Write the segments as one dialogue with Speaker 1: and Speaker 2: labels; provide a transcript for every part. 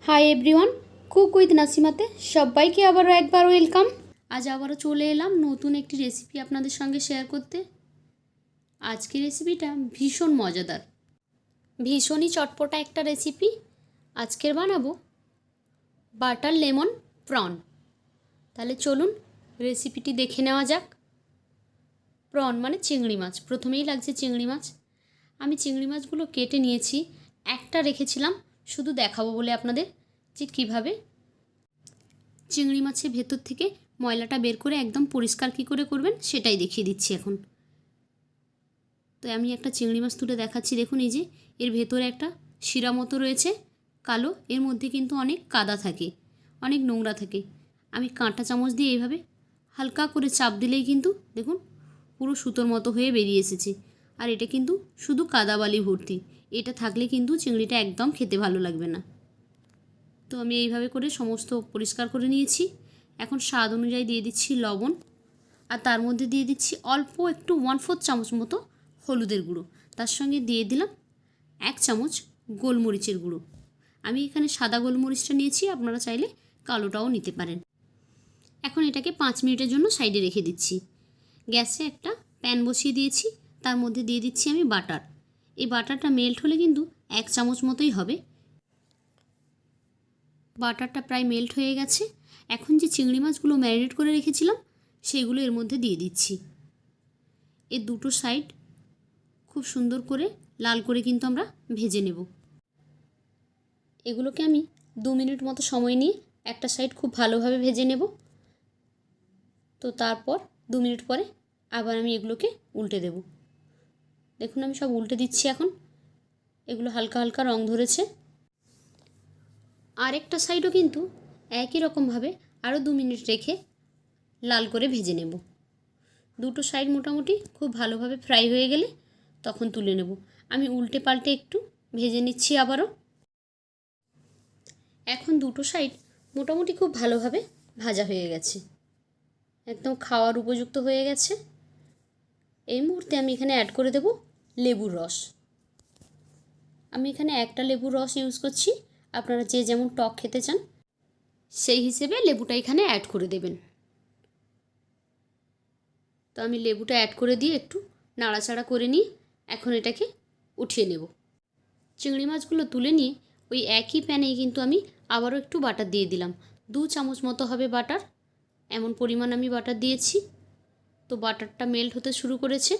Speaker 1: Hi everyone, cook with নাসিমাতে সবাইকে আবারও একবার ওয়েলকাম। আজ আবারও চলে এলাম নতুন একটি রেসিপি আপনাদের সঙ্গে শেয়ার করতে। আজকের রেসিপিটা ভীষণ মজাদার, ভীষণই চটপটা একটা রেসিপি। আজকের বানাবো বাটার লেমন প্রন। তাহলে চলুন রেসিপিটি দেখে নেওয়া যাক। প্রন মানে চিংড়ি মাছ, প্রথমেই লাগছে চিংড়ি মাছ। আমি চিংড়ি মাছগুলো কেটে নিয়েছি, একটা রেখেছিলাম শুধু দেখাবো বলে আপনাদের যে কীভাবে চিংড়ি মাছের ভেতর থেকে ময়লাটা বের করে একদম পরিষ্কার কী করে করবেন সেটাই দেখিয়ে দিচ্ছি এখন। তো আমি একটা চিংড়ি মাছ তুলে দেখাচ্ছি। দেখুন এই যে এর ভেতরে একটা শিরা মতো রয়েছে কালো, এর মধ্যে কিন্তু অনেক কাদা থাকে, অনেক নোংরা থাকে। আমি কাঁটা চামচ দিয়ে এইভাবে হালকা করে চাপ দিলেই কিন্তু দেখুন পুরো সুতোর মতো হয়ে বেরিয়ে এসেছে। আর এটা কিন্তু শুধু কাদাবালি ভর্তি, এটা থাকলে কিন্তু চিংড়িটা একদম খেতে ভালো লাগবে না। তো আমি এইভাবে করে সমস্ত পরিষ্কার করে নিয়েছি। এখন স্বাদ অনুযায়ী দিয়ে দিচ্ছি লবণ, আর তার মধ্যে দিয়ে দিচ্ছি অল্প একটু 1/4 চামচ মতো হলুদের গুঁড়ো। তার সঙ্গে দিয়ে দিলাম 1 চামচ গোলমরিচের গুঁড়ো। আমি এখানে সাদা গোলমরিচটা নিয়েছি, আপনারা চাইলে কালোটাও নিতে পারেন। এখন এটাকে 5 মিনিটের জন্য সাইডে রেখে দিচ্ছি। গ্যাসে একটা প্যান বসিয়ে দিয়েছি, তার মধ্যে দিয়ে দিচ্ছি আমি বাটার। এই বাটারটা মেল্ট হলে কিন্তু 1 চামচ মতোই হবে। বাটারটা প্রায় মেল্ট হয়ে গেছে। এখন যে চিংড়ি মাছগুলো ম্যারিনেট করে রেখেছিলাম সেগুলো এর মধ্যে দিয়ে দিচ্ছি। এর দুটো সাইড খুব সুন্দর করে লাল করে কিন্তু আমরা ভেজে নেব। এগুলোকে আমি 2 মিনিট মতো সময় নিয়ে একটা সাইড খুব ভালোভাবে ভেজে নেব। তো তারপর 2 মিনিট পরে আবার আমি এগুলোকে উল্টে দেব। দেখুন আমি সব উল্টে দিচ্ছি। এখন এগুলো হালকা হালকা রং ধরেছে। আরেকটা সাইডও কিন্তু একই রকমভাবে আরও 2 মিনিট রেখে লাল করে ভেজে নেব। দুটো সাইড মোটামুটি খুব ভালোভাবে ফ্রাই হয়ে গেলে তখন তুলে নেব। আমি উল্টে পাল্টে একটু ভেজে নিচ্ছি আবারও। এখন দুটো সাইড মোটামুটি খুব ভালোভাবে ভাজা হয়ে গেছে, একদম খাওয়ার উপযুক্ত হয়ে গেছে। এই মুহূর্তে আমি এখানে অ্যাড করে দেব লেবুর রস। আমি এখানে একটা লেবুর রস ইউজ করছি, আপনারা যে যেমন টক খেতে চান সেই হিসেবে লেবুটা এখানে অ্যাড করে দেবেন। তো আমি লেবুটা অ্যাড করে দিয়ে একটু নাড়াচাড়া করে নিয়ে এখন এটাকে উঠিয়ে নেব। চিংড়ি মাছগুলো তুলে নিয়ে ওই একই প্যানেই কিন্তু আমি আবারও একটু বাটার দিয়ে দিলাম। 2 চামচ মতো হবে বাটার, এমন পরিমাণ আমি বাটার দিয়েছি। তো বাটারটা মেল্ট হতে শুরু করেছে,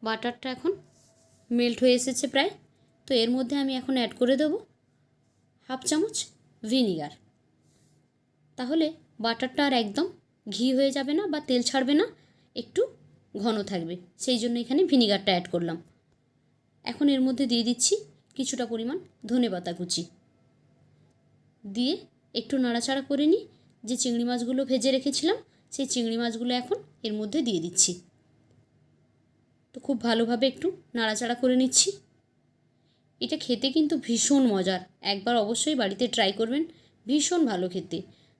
Speaker 1: বাটারটা এখন মেল্ট হয়ে এসেছে প্রায়। তো এর মধ্যে আমি এখন অ্যাড করে দেব 1/2 চামচ ভিনিগার। তাহলে বাটারটা আর একদম ঘি হয়ে যাবে না বা তেল ছাড়বে না, একটু ঘন থাকবে, সেই জন্য এখানে ভিনিগারটা অ্যাড করলাম। এখন এর মধ্যে দিয়ে দিচ্ছি কিছুটা পরিমাণ ধনেপাতা কুচি, দিয়ে একটু নাড়াচাড়া করে নিই। যে চিংড়ি মাছগুলো ভেজে রেখেছিলাম সেই চিংড়ি মাছগুলো এখন এর মধ্যে দিয়ে দিচ্ছি। তো খুব ভালোভাবে একটু নাড়াচাড়া করে নিচ্ছি। এটা খেতে কিন্তু ভীষণ মজার, একবার অবশ্যই বাড়িতে ট্রাই করবেন, ভীষণ ভালো খেতে।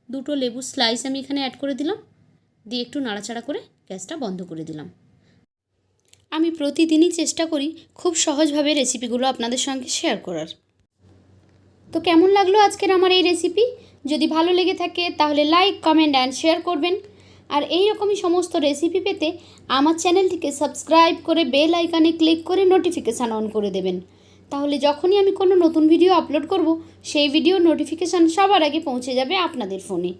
Speaker 1: দুটো লেবু স্লাইস আমি এখানে অ্যাড করে দিলাম, দিয়ে একটু নাড়াচাড়া করে গ্যাসটা বন্ধ করে দিলাম। আমি প্রতিদিনই চেষ্টা করি খুব সহজভাবে রেসিপিগুলো আপনাদের সঙ্গে শেয়ার করার। তো কেমন লাগলো আজকের আমার এই রেসিপি? যদি ভালো লেগে থাকে তাহলে লাইক, কমেন্ট অ্যান্ড শেয়ার করবেন। আর এই রকমই সমস্ত রেসিপি পেতে আমার চ্যানেলটিকে সাবস্ক্রাইব করে বেল আইকনে ক্লিক করে নোটিফিকেশান অন করে দেবেন। তাহলে যখনই আমি কোনো নতুন ভিডিও আপলোড করব সেই ভিডিও নোটিফিকেশান সবার আগে পৌঁছে যাবে আপনাদের ফোনে।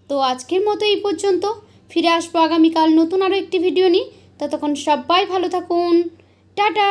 Speaker 1: তো আজকের মতো এই পর্যন্ত, ফিরে আসবো আগামীকাল নতুন আরও একটি ভিডিও নিয়ে। ততক্ষণ সবাই ভালো থাকুন, টাটা।